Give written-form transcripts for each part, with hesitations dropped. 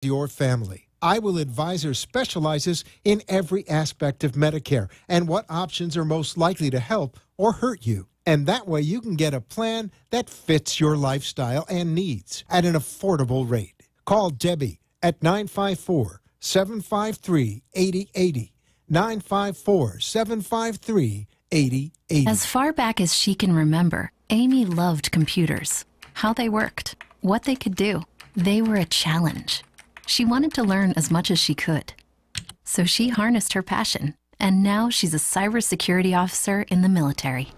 your family. I Will Advisor specializes in every aspect of Medicare and what options are most likely to help or hurt you. And that way you can get a plan that fits your lifestyle and needs at an affordable rate. Call Debbie at 954-753-8080. 954-753-8080. As far back as she can remember, Amy loved computers, how they worked, what they could do. They were a challenge. She wanted to learn as much as she could. So she harnessed her passion, and now she's a cybersecurity officer in the military.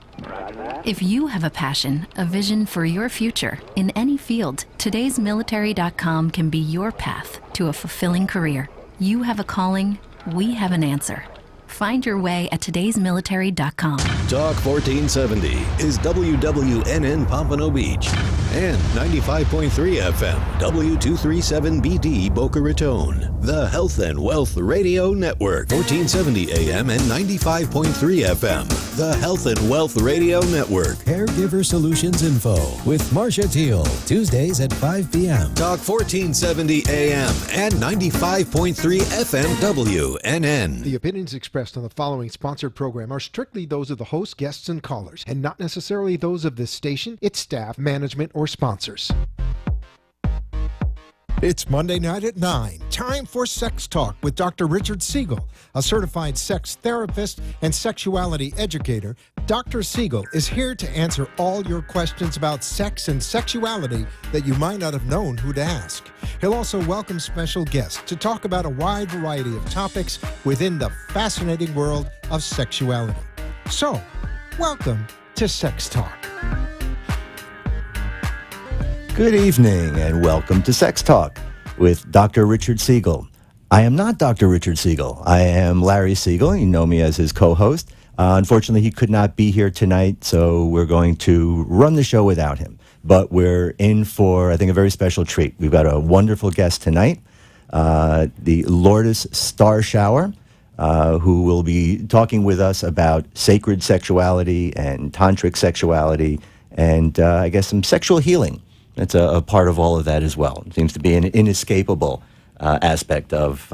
If you have a passion, a vision for your future in any field, todaysmilitary.com can be your path to a fulfilling career. You have a calling, we have an answer. Find your way at todaysmilitary.com. Talk 1470 is WWNN Pompano Beach and 95.3 FM W237BD Boca Raton. The Health and Wealth Radio Network. 1470 AM and 95.3 FM. The Health and Wealth Radio Network. Caregiver Solutions Info with Marcia Teal. Tuesdays at 5 p.m. Talk 1470 AM and 95.3 FM WNN. The opinions expressed on the following sponsored program are strictly those of the host, guests, and callers, and not necessarily those of this station, its staff, management, or sponsors. It's Monday night at 9. Time for Sex Talk with Dr. Richard Siegel, a certified sex therapist and sexuality educator. Dr. Siegel is here to answer all your questions about sex and sexuality that you might not have known who to ask. He'll also welcome special guests to talk about a wide variety of topics within the fascinating world of sexuality. So, welcome to Sex Talk. Good evening and welcome to Sex Talk with Dr. Richard Siegel. I am not Dr. Richard Siegel. I am Larry Siegel. You know me as his co-host. Unfortunately, he could not be here tonight, so we're going to run the show without him. But we're in for, I think, a very special treat. We've got a wonderful guest tonight, the Lourdes Star Shower, who will be talking with us about sacred sexuality and tantric sexuality and, I guess, some sexual healing. It's a part of all of that as well. It seems to be an inescapable aspect of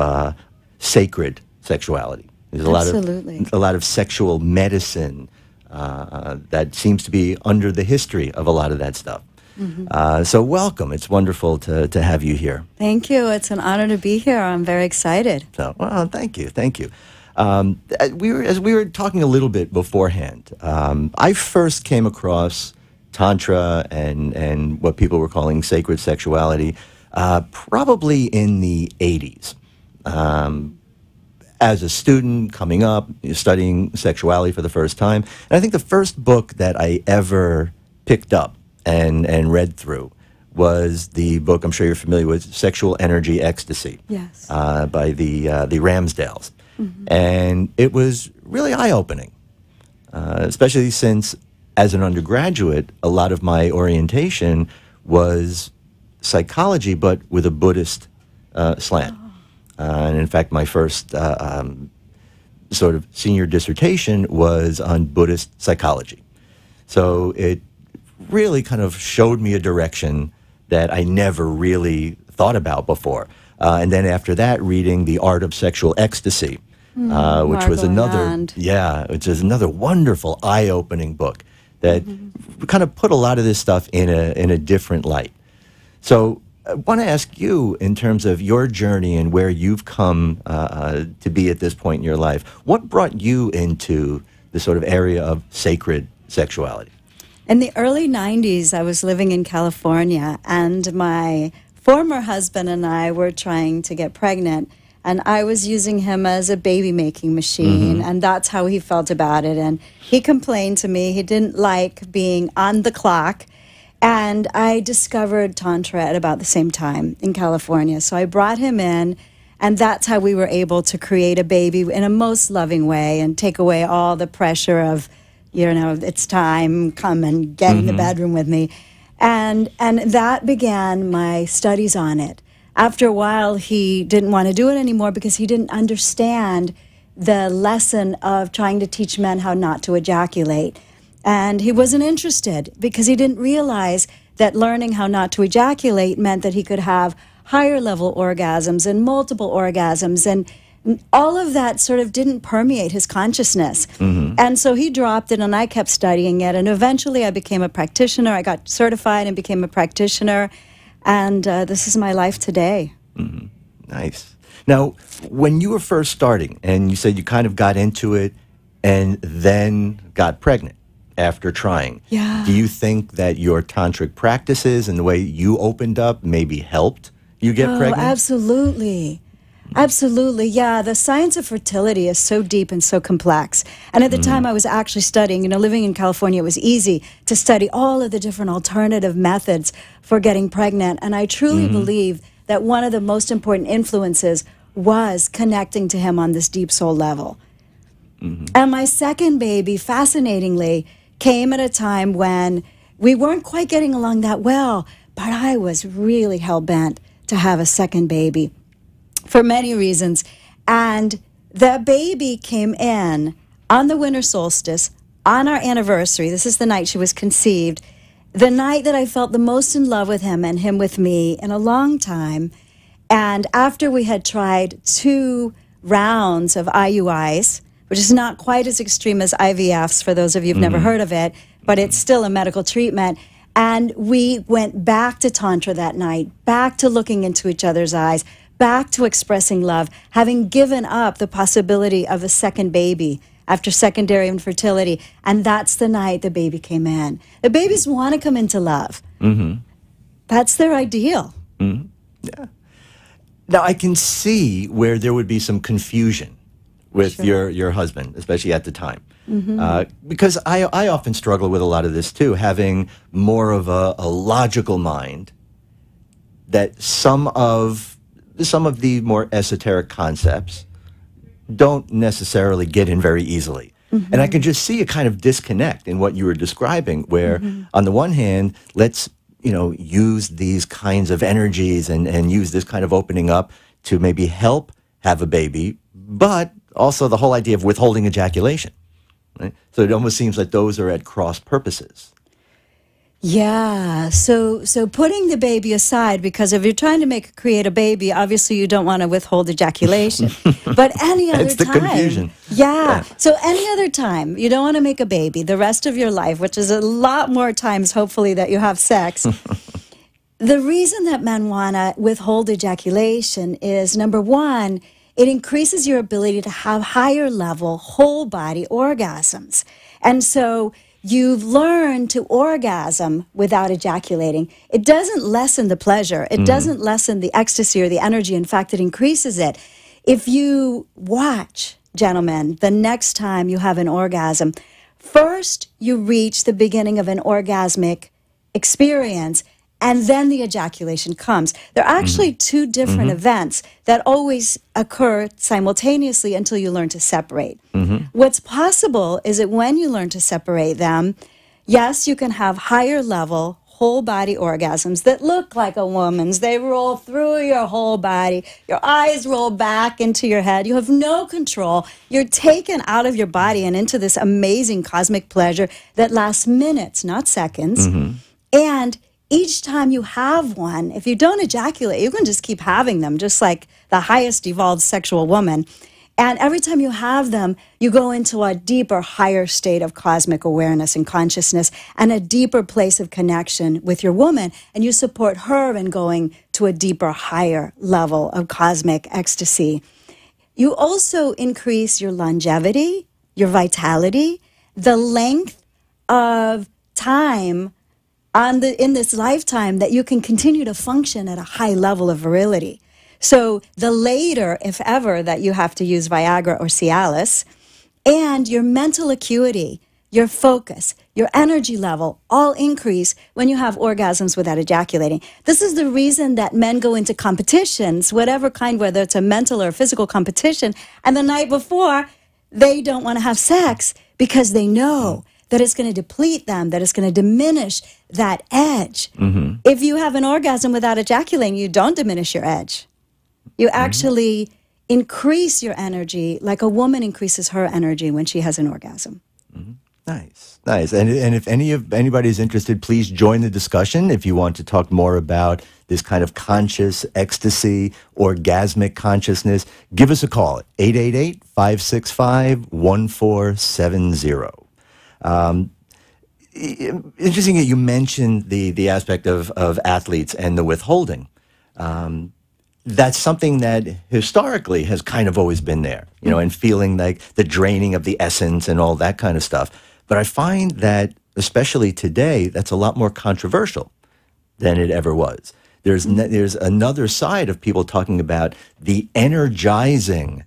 sacred sexuality. There's a lot of sexual medicine that seems to be under the history of a lot of that stuff. Mm-hmm. So welcome. It's wonderful to have you here. Thank you. It's an honor to be here. I'm very excited. So, well, thank you. Thank you. As we were talking a little bit beforehand, I first came across Tantra and what people were calling sacred sexuality probably in the 80s. As a student coming up, studying sexuality for the first time. And I think the first book that I ever picked up and read through was the book, I'm sure you're familiar with, Sexual Energy Ecstasy. Yes. By the Ramsdales. Mm-hmm. And it was really eye-opening, especially since as an undergraduate, a lot of my orientation was psychology, but with a Buddhist slant. Oh. And in fact, my first sort of senior dissertation was on Buddhist psychology. So it really kind of showed me a direction that I never really thought about before. And then after that, reading The Art of Sexual Ecstasy, which was another wonderful, eye-opening book that kind of put a lot of this stuff in a different light. So I want to ask you, in terms of your journey and where you've come to be at this point in your life, what brought you into the sort of area of sacred sexuality? In the early 90s, I was living in California, and my former husband and I were trying to get pregnant, and I was using him as a baby-making machine, and that's how he felt about it. And he complained to me he didn't like being on the clock. And I discovered Tantra at about the same time in California. So I brought him in, and that's how we were able to create a baby in a most loving way and take away all the pressure of, you know, it's time, come and get in the bedroom with me. And that began my studies on it. After a while, he didn't want to do it anymore because he didn't understand the lesson of trying to teach men how not to ejaculate. And he wasn't interested because he didn't realize that learning how not to ejaculate meant that he could have higher level orgasms and multiple orgasms, and all of that sort of didn't permeate his consciousness. And so he dropped it, and I kept studying it, and eventually I became a practitioner. I got certified and became a practitioner, and this is my life today. Nice. Now, when you were first starting, and you said you kind of got into it and then got pregnant after trying, Yeah. do you think that your tantric practices and the way you opened up maybe helped you get pregnant? Absolutely. Absolutely, yeah. The science of fertility is so deep and so complex. And at the time I was actually studying, living in California, it was easy to study all of the different alternative methods for getting pregnant. And I truly believe that one of the most important influences was connecting to him on this deep soul level. And my second baby, fascinatingly, came at a time when we weren't quite getting along that well, but I was really hell-bent to have a second baby for many reasons. And the baby came in on the winter solstice, on our anniversary. This is the night she was conceived, the night that I felt the most in love with him and him with me in a long time. And after we had tried 2 rounds of IUIs, which is not quite as extreme as IVFs for those of you who've never heard of it, but it's still a medical treatment. And we went back to Tantra that night, back to looking into each other's eyes, back to expressing love, having given up the possibility of a second baby after secondary infertility. And that's the night the baby came in. The babies want to come into love. That's their ideal. Yeah. Now, I can see where there would be some confusion with your husband, especially at the time. Because I often struggle with a lot of this too, having more of a logical mind, that some of the more esoteric concepts don't necessarily get in very easily. And I can just see a kind of disconnect in what you were describing, where on the one hand, let's use these kinds of energies and use this kind of opening up to maybe help have a baby, but also the whole idea of withholding ejaculation. Right? So it almost seems like those are at cross purposes. Yeah, so putting the baby aside, because if you're trying to create a baby, obviously you don't want to withhold ejaculation. But any other It's the time, confusion. Yeah. So any other time you don't want to make a baby, the rest of your life, which is a lot more times, hopefully, that you have sex. The reason that men want to withhold ejaculation is, number one, it increases your ability to have higher level whole body orgasms. And so you've learned to orgasm without ejaculating. It doesn't lessen the pleasure. It doesn't lessen the ecstasy or the energy. In fact, it increases it. If you watch, gentlemen, the next time you have an orgasm, first you reach the beginning of an orgasmic experience, and then the ejaculation comes. They're actually 2 different events that always occur simultaneously until you learn to separate. What's possible is that when you learn to separate them, yes, you can have higher level whole body orgasms that look like a woman's. They roll through your whole body. Your eyes roll back into your head. You have no control. You're taken out of your body and into this amazing cosmic pleasure that lasts minutes, not seconds. And each time you have one, if you don't ejaculate, you can just keep having them, just like the highest evolved sexual woman. And every time you have them, you go into a deeper, higher state of cosmic awareness and consciousness, and a deeper place of connection with your woman. And you support her in going to a deeper, higher level of cosmic ecstasy. You also increase your longevity, your vitality, the length of time in this lifetime that you can continue to function at a high level of virility. So the later, if ever, that you have to use Viagra or Cialis, and your mental acuity, your focus, your energy level all increase when you have orgasms without ejaculating. This is the reason that men go into competitions, whatever kind, whether it's a mental or physical competition, and the night before, they don't want to have sex because they know that it's going to deplete them, that it's going to diminish that edge. If you have an orgasm without ejaculating, you don't diminish your edge. You actually increase your energy like a woman increases her energy when she has an orgasm. Nice, nice. And if anybody's interested, please join the discussion. If you want to talk more about this kind of conscious ecstasy, orgasmic consciousness, give us a call at 888-565-1470. Interesting that you mentioned the aspect of athletes and the withholding. That's something that historically has kind of always been there, you know, and feeling like the draining of the essence and all that kind of stuff. But I find that, especially today, that's a lot more controversial than it ever was. There's another side of people talking about the energizing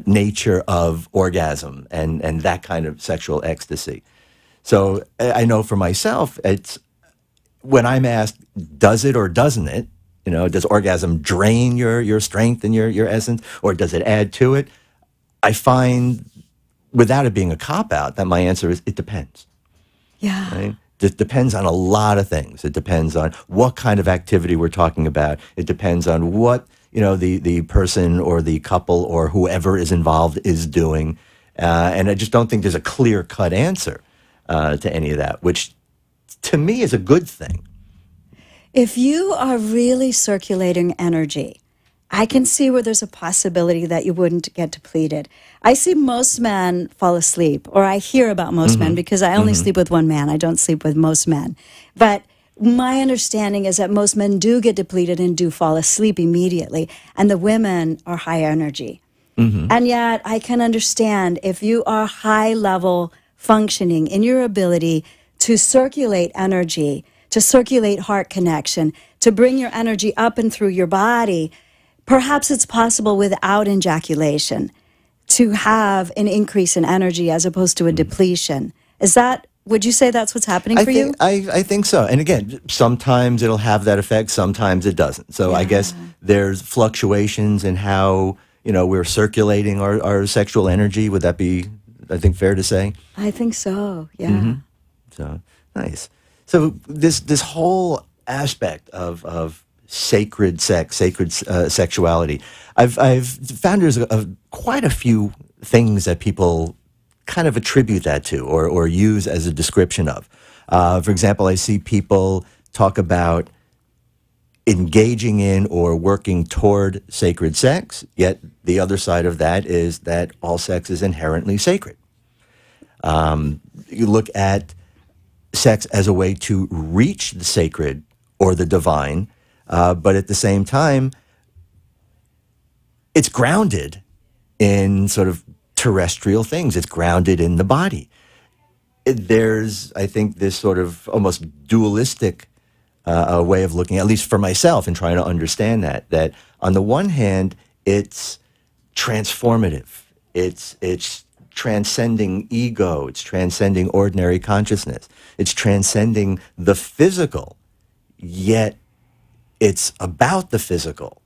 nature of orgasm and that kind of sexual ecstasy. So I know for myself, it's when I'm asked, does it or doesn't it? You know, does orgasm drain your strength and your essence, or does it add to it? I find, without it being a cop-out, that my answer is it depends. Yeah. Right? It depends on a lot of things. It depends on what kind of activity we're talking about. It depends on what, you know, the person or the couple or whoever is involved is doing. And I just don't think there's a clear-cut answer to any of that, which to me is a good thing. If you are really circulating energy, I can see where there's a possibility that you wouldn't get depleted. I see most men fall asleep, or I hear about most men, because I only sleep with one man. I don't sleep with most men. But my understanding is that most men do get depleted and do fall asleep immediately, and the women are high energy. And yet I can understand if you are high level functioning in your ability to circulate energy, to circulate heart connection, to bring your energy up and through your body, perhaps it's possible without ejaculation to have an increase in energy as opposed to a depletion. Is that, would you say that's what's happening for you? I think so. And again, sometimes it'll have that effect, sometimes it doesn't. So I guess there's fluctuations in how, you know, we're circulating our sexual energy. Would that be, I think, fair to say? I think so, yeah. So, nice. So this whole aspect of sacred sex, sacred sexuality, I've found there's quite a few things that people kind of attribute that to or use as a description of. For example, I see people talk about engaging in or working toward sacred sex, yet the other side of that is that all sex is inherently sacred. You look at sex as a way to reach the sacred or the divine, but at the same time, it's grounded in sort of terrestrial things. It's grounded in the body. There's, I think, this sort of almost dualistic way of looking, at least for myself, and trying to understand that on the one hand, it's transformative. It's transcending ego. It's transcending ordinary consciousness. It's transcending the physical, yet it's about the physical.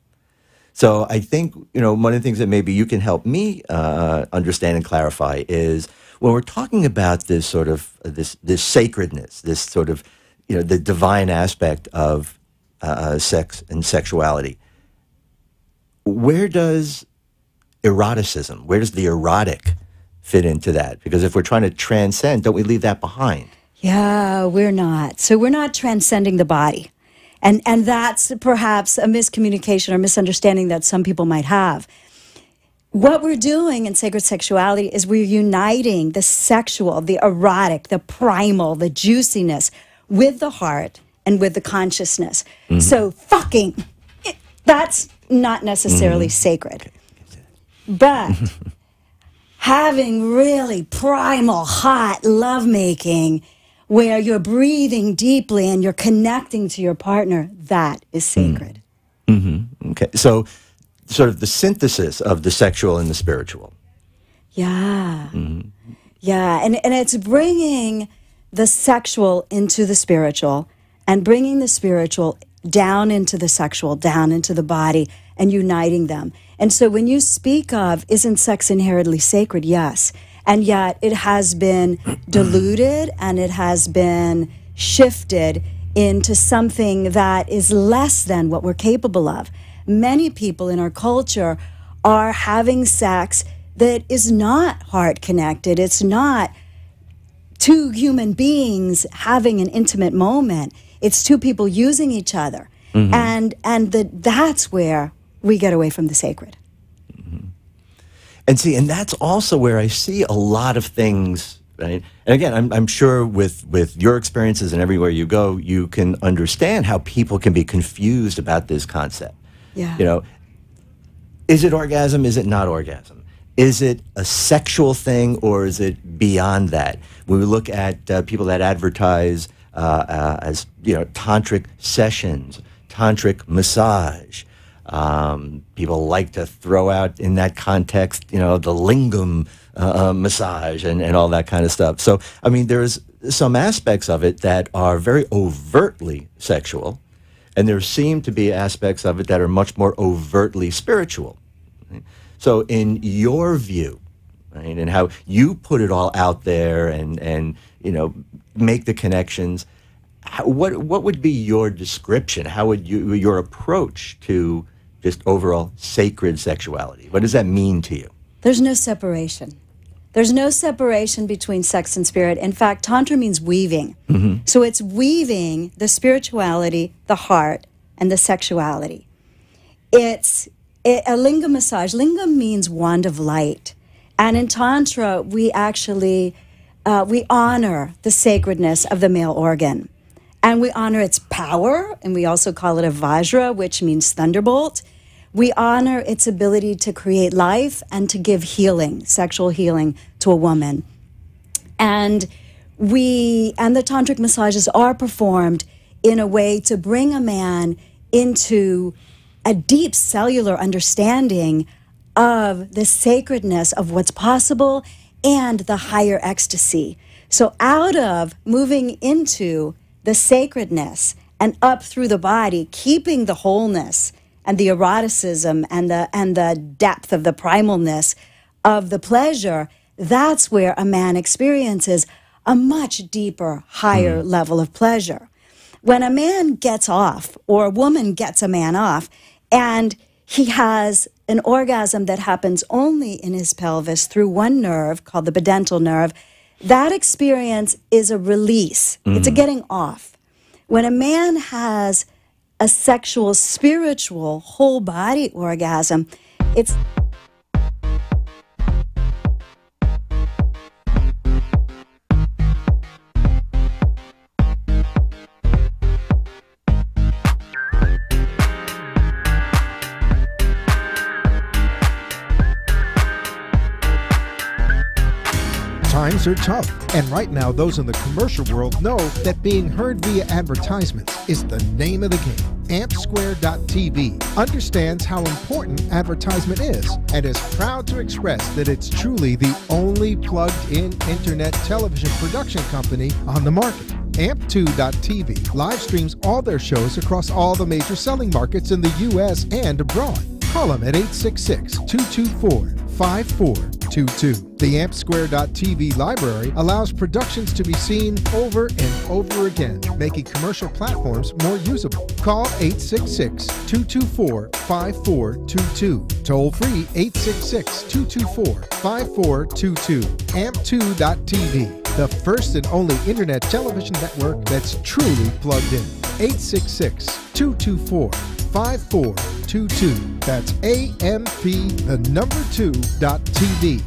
So I think, you know, one of the things that maybe you can help me understand and clarify is when we're talking about this sort of this sacredness, this sort of, you know, the divine aspect of sex and sexuality, where does eroticism, where does the erotic fit into that? Because if we're trying to transcend, don't we leave that behind? Yeah, we're not. So we're not transcending the body. And that's perhaps a miscommunication or misunderstanding that some people might have. What we're doing in sacred sexuality is we're uniting the sexual, the erotic, the primal, the juiciness with the heart and with the consciousness. So fucking, that's not necessarily sacred. But having really primal, hot lovemaking where you're breathing deeply and you're connecting to your partner, that is sacred. Okay, so sort of the synthesis of the sexual and the spiritual. Yeah. Yeah, and it's bringing the sexual into the spiritual and bringing the spiritual down into the sexual, down into the body, and uniting them. And so when you speak of, isn't sex inherently sacred? Yes. And yet it has been diluted and it has been shifted into something that is less than what we're capable of. Many people in our culture are having sex that is not heart connected. It's not two human beings having an intimate moment. It's two people using each other. And that's where we get away from the sacred. And see, and that's also where I see a lot of things, right? And again, I'm sure with your experiences and everywhere you go, you can understand how people can be confused about this concept. Yeah. You know, is it orgasm? Is it not orgasm? Is it a sexual thing, or is it beyond that? When we look at people that advertise as, you know, tantric sessions, tantric massage, people like to throw out in that context, you know, the lingam massage and all that kind of stuff. So, I mean, there's some aspects of it that are very overtly sexual, and there seem to be aspects of it that are much more overtly spiritual. Right? So in your view, right, and how you put it all out there and you know, make the connections, what would be your description? How would your approach to just overall sacred sexuality? What does that mean to you? There's no separation. There's no separation between sex and spirit. In fact, Tantra means weaving. So it's weaving the spirituality, the heart, and the sexuality. It's a lingam massage. Lingam means wand of light. And in Tantra, we actually, we honor the sacredness of the male organ. And we honor its power, and we also call it a vajra, which means thunderbolt. We honor its ability to create life and to give healing, sexual healing, to a woman. And the tantric massages are performed in a way to bring a man into a deep cellular understanding of the sacredness of what's possible and the higher ecstasy. So out of moving into the sacredness and up through the body, keeping the wholeness and the eroticism and the depth of the primalness of the pleasure, that's where a man experiences a much deeper, higher level of pleasure. When a man gets off, or a woman gets a man off, and he has an orgasm that happens only in his pelvis through one nerve called the pedental nerve, that experience is a release. It's a getting off. When a man has a sexual, spiritual, whole body orgasm, it's... Times are tough, and right now those in the commercial world know that being heard via advertisements is the name of the game. AmpSquare.tv understands how important advertisement is and is proud to express that it's truly the only plugged-in internet television production company on the market. Amp2.tv live streams all their shows across all the major selling markets in the U.S. and abroad. Call them at 866-224-5422. The AmpSquare.tv library allows productions to be seen over and over again, making commercial platforms more usable. Call 866-224-5422. Toll free 866-224-5422. Amp2.tv, the first and only internet television network that's truly plugged in. 866-224-5422. That's AMP2.TV.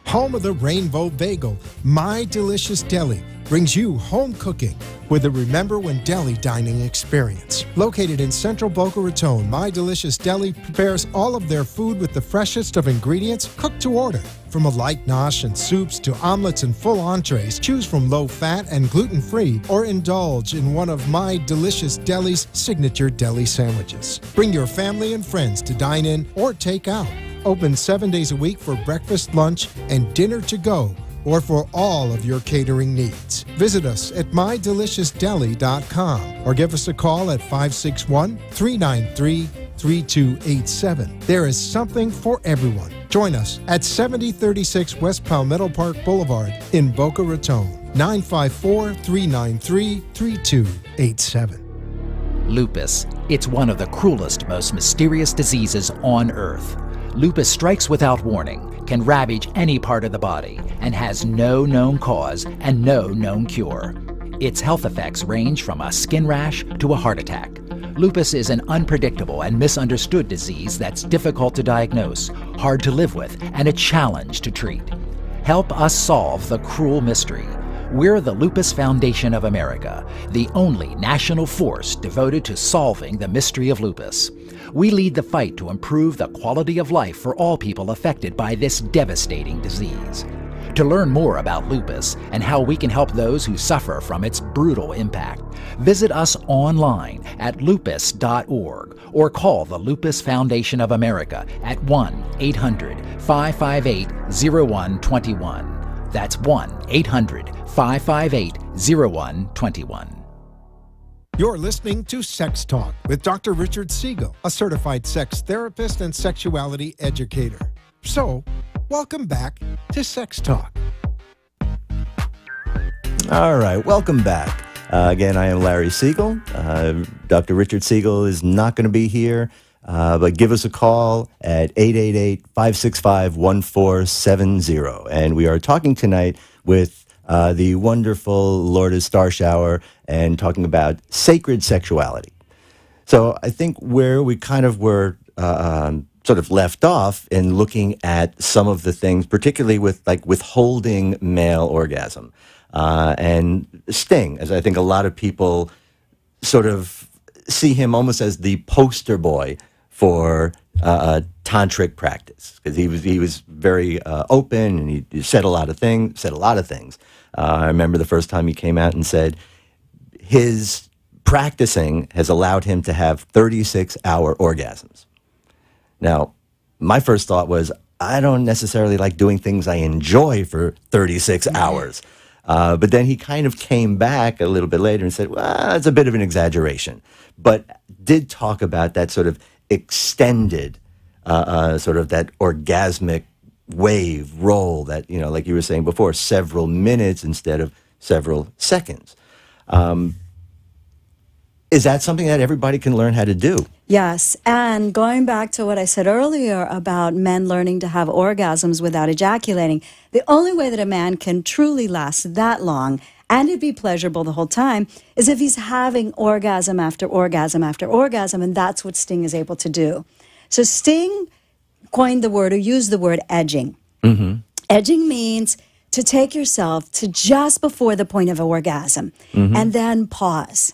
Home of the Rainbow Bagel, My Delicious Deli brings you home cooking with a Remember When Deli dining experience. Located in central Boca Raton, My Delicious Deli prepares all of their food with the freshest of ingredients cooked to order. From a light nosh and soups to omelets and full entrees, choose from low-fat and gluten-free or indulge in one of My Delicious Deli's signature deli sandwiches. Bring your family and friends to dine in or take out. Open 7 days a week for breakfast, lunch, and dinner to go, or for all of your catering needs. Visit us at mydeliciousdeli.com or give us a call at 561-393-3287. There is something for everyone. Join us at 7036 West Palmetto Park Boulevard in Boca Raton. 954-393-3287. Lupus. It's one of the cruelest, most mysterious diseases on Earth. Lupus strikes without warning, can ravage any part of the body and has no known cause and no known cure. Its health effects range from a skin rash to a heart attack. Lupus is an unpredictable and misunderstood disease that's difficult to diagnose, hard to live with, and a challenge to treat. Help us solve the cruel mystery. We're the Lupus Foundation of America, the only national force devoted to solving the mystery of lupus. We lead the fight to improve the quality of life for all people affected by this devastating disease. To learn more about lupus and how we can help those who suffer from its brutal impact, visit us online at lupus.org or call the Lupus Foundation of America at 1-800-558-0121. That's 1-800-558-0121. You're listening to Sex Talk with Dr. Richard Siegel, a certified sex therapist and sexuality educator. So, welcome back to Sex Talk. All right, welcome back. Again, I am Larry Siegel. Dr. Richard Siegel is not going to be here, but give us a call at 888-565-1470. And we are talking tonight with the wonderful Lourdes Starshower and talking about sacred sexuality. So I think where we kind of were sort of left off in looking at some of the things, particularly with like withholding male orgasm and Sting, as I think a lot of people sort of see him almost as the poster boy for tantric practice, because he was very open and he said a lot of things. I remember the first time he came out and said his practicing has allowed him to have 36-hour orgasms. Now, my first thought was, I don't necessarily like doing things I enjoy for 36 hours. But then he kind of came back a little bit later and said, well, it's a bit of an exaggeration. But did talk about that sort of extended, sort of that orgasmic wave roll that, you know, like you were saying before, several minutes instead of several seconds. Is that something that everybody can learn how to do? Yes, and going back to what I said earlier about men learning to have orgasms without ejaculating, the only way that a man can truly last that long and it be pleasurable the whole time is if he's having orgasm after orgasm after orgasm, and that's what Sting is able to do. So Sting coined the word or used the word edging. Mm-hmm. Edging means to take yourself to just before the point of orgasm and then pause.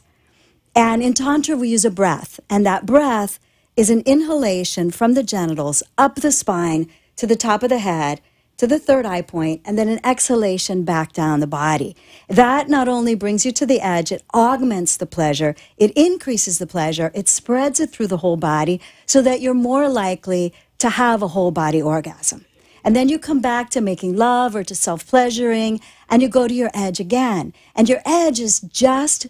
And in Tantra, we use a breath, and that breath is an inhalation from the genitals up the spine to the top of the head, to the third eye point, and then an exhalation back down the body. That not only brings you to the edge, it augments the pleasure, it increases the pleasure, it spreads it through the whole body so that you're more likely to have a whole body orgasm. And then you come back to making love or to self-pleasuring, and you go to your edge again. And your edge is just...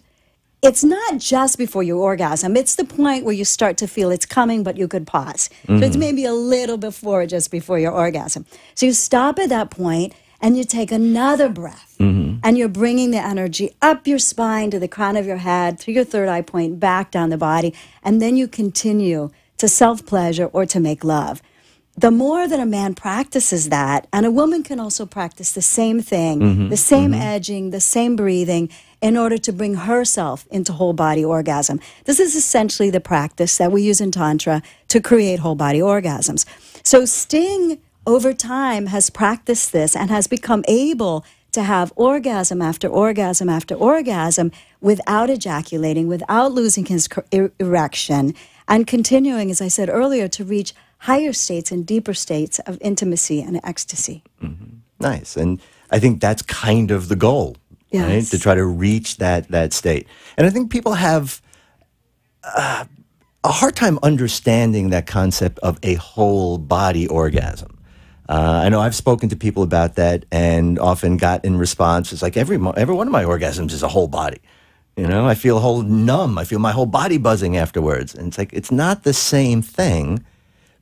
it's not just before your orgasm. It's the point where you start to feel it's coming, but you could pause. So it's maybe a little before, just before your orgasm. So you stop at that point and you take another breath. And you're bringing the energy up your spine to the crown of your head, through your third eye point, back down the body. And then you continue to self-pleasure or to make love. The more that a man practices that, and a woman can also practice the same thing, the same edging, the same breathing, in order to bring herself into whole body orgasm. This is essentially the practice that we use in Tantra to create whole body orgasms. So Sting, over time, has practiced this and has become able to have orgasm after orgasm after orgasm without ejaculating, without losing his erection, and continuing, as I said earlier, to reach higher states and deeper states of intimacy and ecstasy. Nice. And I think that's kind of the goal, right? To try to reach that state. And I think people have a hard time understanding that concept of a whole body orgasm. I know I've spoken to people about that and often got in response, it's like every one of my orgasms is a whole body. You know, I feel whole numb. I feel my whole body buzzing afterwards. And it's like, it's not the same thing.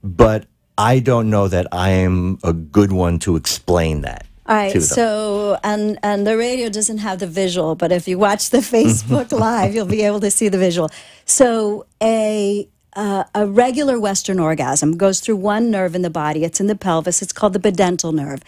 But I don't know that I am a good one to explain that. All right, so, and the radio doesn't have the visual, but if you watch the Facebook Live, you'll be able to see the visual. So a a regular Western orgasm goes through one nerve in the body. It's in the pelvis. It's called the pedental nerve.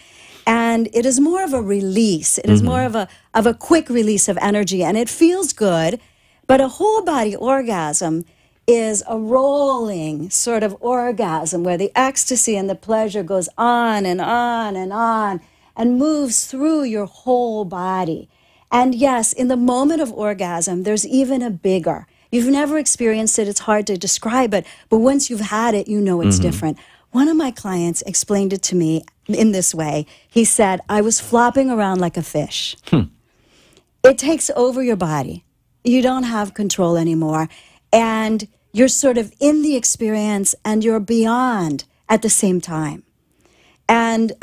And it is more of a release. It is more of a quick release of energy, and it feels good. But a whole body orgasm is a rolling sort of orgasm where the ecstasy and the pleasure goes on and on and on and moves through your whole body. And yes, in the moment of orgasm, there's even a bigger. You've never experienced it. It's hard to describe it. But once you've had it, you know it's different. One of my clients explained it to me in this way. He said, I was flopping around like a fish. It takes over your body. You don't have control anymore. And you're sort of in the experience and you're beyond at the same time. And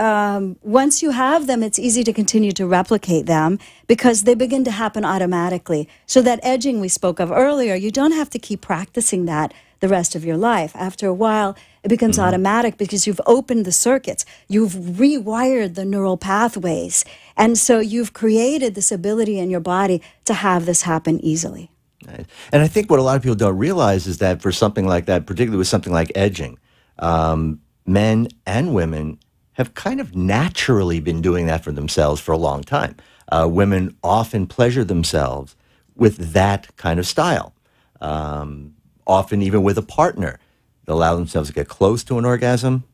once you have them, it's easy to continue to replicate them because they begin to happen automatically. So that edging we spoke of earlier, you don't have to keep practicing that the rest of your life. After a while, it becomes automatic because you've opened the circuits. You've rewired the neural pathways. And so you've created this ability in your body to have this happen easily. Right. And I think what a lot of people don't realize is that for something like that, particularly with something like edging, men and women have kind of naturally been doing that for themselves for a long time. Women often pleasure themselves with that kind of style, often even with a partner. They'll allow themselves to get close to an orgasm,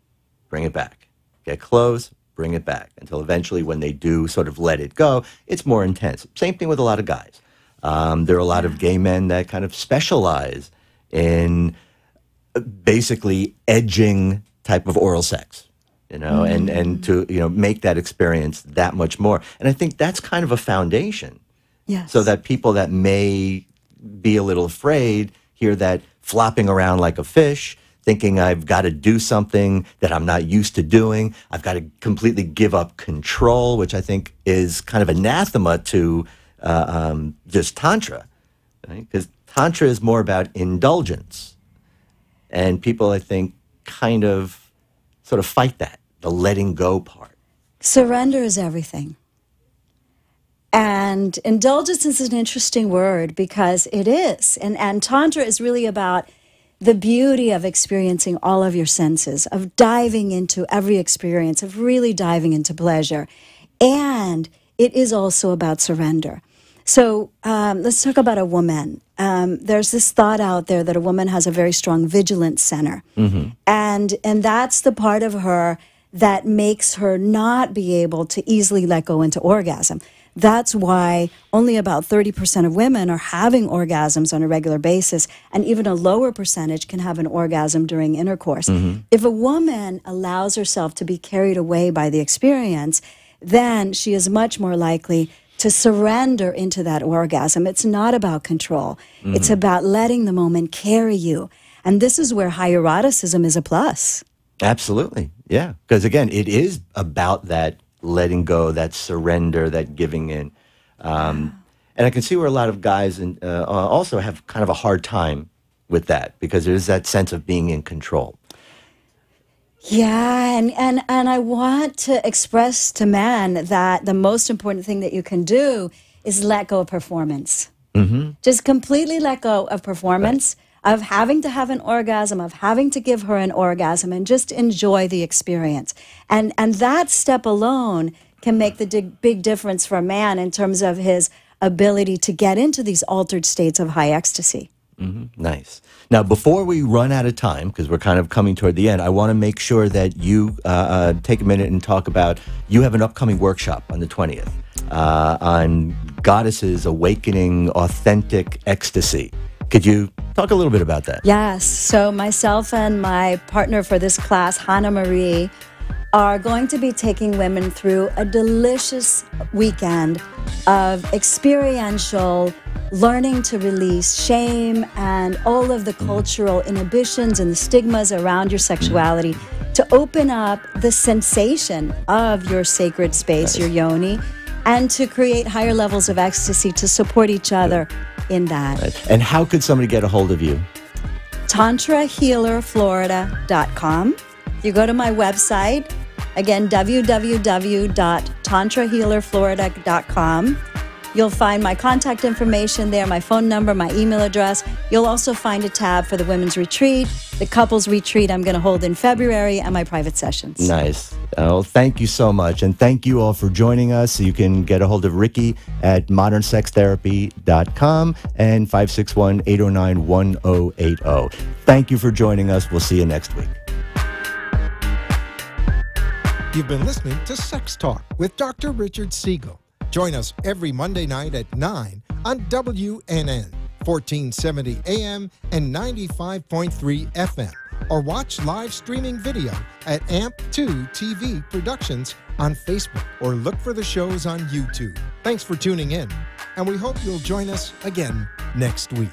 bring it back. Get close, bring it back, until eventually when they do sort of let it go, it's more intense. Same thing with a lot of guys. There are a lot of gay men that kind of specialize in basically edging type of oral sex. You know, and to, you know, make that experience that much more. And I think that's kind of a foundation. Yes. So that people that may be a little afraid hear that flopping around like a fish, thinking I've got to do something that I'm not used to doing. I've got to completely give up control, which I think is kind of anathema to just Tantra. Right? Because Tantra is more about indulgence. And people, I think, kind of sort of fight that, the letting go part. Surrender is everything. And indulgence is an interesting word because it is. And Tantra is really about the beauty of experiencing all of your senses, of diving into every experience, of really diving into pleasure. And it is also about surrender. So let's talk about a woman. There's this thought out there that a woman has a very strong vigilance center. And that's the part of her that makes her not be able to easily let go into orgasm. That's why only about 30% of women are having orgasms on a regular basis, and even a lower percentage can have an orgasm during intercourse. If a woman allows herself to be carried away by the experience, then she is much more likely to surrender into that orgasm. It's not about control. It's about letting the moment carry you. And this is where high eroticism is a plus. Absolutely, yeah. Because again, it is about that letting go, that surrender, that giving in. And I can see where a lot of guys also have kind of a hard time with that because there's that sense of being in control. Yeah, and I want to express to men that the most important thing that you can do is let go of performance. Just completely let go of performance, of having to have an orgasm, of having to give her an orgasm, and just enjoy the experience. And that step alone can make the big difference for a man in terms of his ability to get into these altered states of high ecstasy. Nice. Now, before we run out of time, because we're kind of coming toward the end, I want to make sure that you take a minute and talk about, you have an upcoming workshop on the 20th on Goddesses Awakening Authentic Ecstasy. Could you talk a little bit about that? Yes. So myself and my partner for this class, Hannah Marie, are going to be taking women through a delicious weekend of experiential learning to release shame and all of the cultural inhibitions and the stigmas around your sexuality, to open up the sensation of your sacred space, your yoni, and to create higher levels of ecstasy to support each other in that. Right. And how could somebody get a hold of you? TantraHealerFlorida.com. You go to my website, again, www.TantraHealerFlorida.com. You'll find my contact information there, my phone number, my email address. You'll also find a tab for the women's retreat, the couples retreat I'm going to hold in February, and my private sessions. Nice. Oh, thank you so much. And thank you all for joining us. You can get a hold of Ricky at modernsextherapy.com and 561-809-1080. Thank you for joining us. We'll see you next week. You've been listening to Sex Talk with Dr. Richard Siegel. Join us every Monday night at 9 on WNN, 1470 AM and 95.3 FM. Or watch live streaming video at AMP2 TV Productions on Facebook, or look for the shows on YouTube. Thanks for tuning in, and we hope you'll join us again next week.